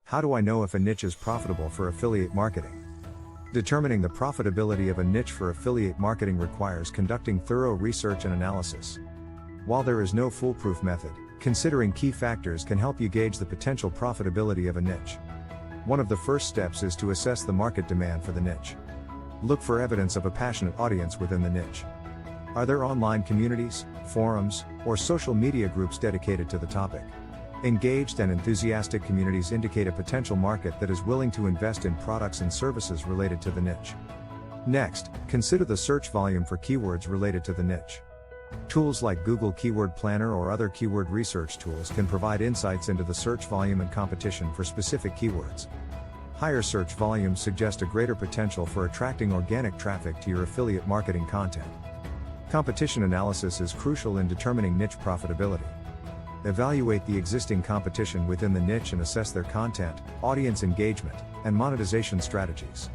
How do I know if a niche is profitable for affiliate marketing? Determining the profitability of a niche for affiliate marketing requires conducting thorough research and analysis. While there is no foolproof method, considering key factors can help you gauge the potential profitability of a niche. One of the first steps is to assess the market demand for the niche. Look for evidence of a passionate audience within the niche. Are there online communities, forums, or social media groups dedicated to the topic? Engaged and enthusiastic communities indicate a potential market that is willing to invest in products and services related to the niche. Next, consider the search volume for keywords related to the niche. Tools like Google Keyword Planner or other keyword research tools can provide insights into the search volume and competition for specific keywords. Higher search volumes suggest a greater potential for attracting organic traffic to your affiliate marketing content. Competition analysis is crucial in determining niche profitability. Evaluate the existing competition within the niche and assess their content, audience engagement, and monetization strategies.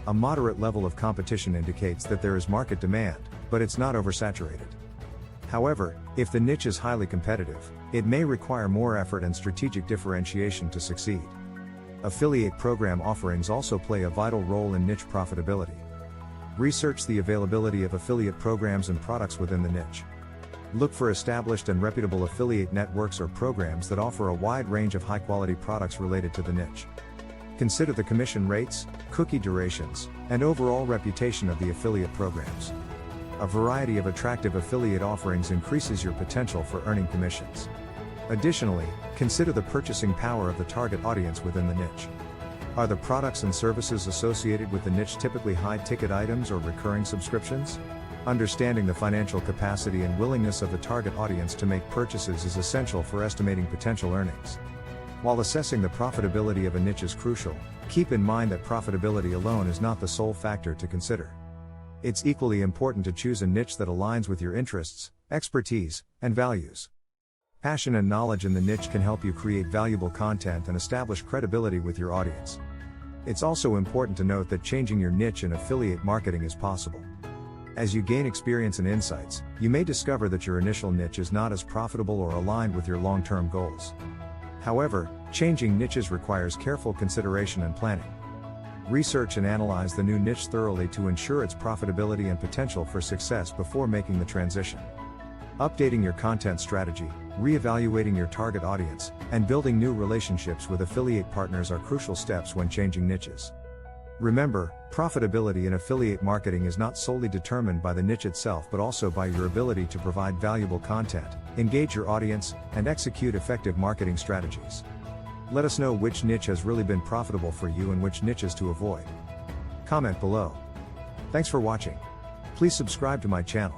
A moderate level of competition indicates that there is market demand, but it's not oversaturated. However, if the niche is highly competitive, it may require more effort and strategic differentiation to succeed. Affiliate program offerings also play a vital role in niche profitability. Research the availability of affiliate programs and products within the niche. Look for established and reputable affiliate networks or programs that offer a wide range of high-quality products related to the niche. Consider the commission rates, cookie durations, and overall reputation of the affiliate programs. A variety of attractive affiliate offerings increases your potential for earning commissions. Additionally, consider the purchasing power of the target audience within the niche. Are the products and services associated with the niche typically high-ticket items or recurring subscriptions? Understanding the financial capacity and willingness of the target audience to make purchases is essential for estimating potential earnings. While assessing the profitability of a niche is crucial, keep in mind that profitability alone is not the sole factor to consider. It's equally important to choose a niche that aligns with your interests, expertise, and values. Passion and knowledge in the niche can help you create valuable content and establish credibility with your audience. It's also important to note that changing your niche in affiliate marketing is possible. As you gain experience and insights, you may discover that your initial niche is not as profitable or aligned with your long-term goals. However, changing niches requires careful consideration and planning. Research and analyze the new niche thoroughly to ensure its profitability and potential for success before making the transition. Updating your content strategy, re-evaluating your target audience, and building new relationships with affiliate partners are crucial steps when changing niches. Remember, profitability in affiliate marketing is not solely determined by the niche itself but also by your ability to provide valuable content, engage your audience, and execute effective marketing strategies. Let us know which niche has really been profitable for you and which niches to avoid. Comment below. Thanks for watching. Please subscribe to my channel.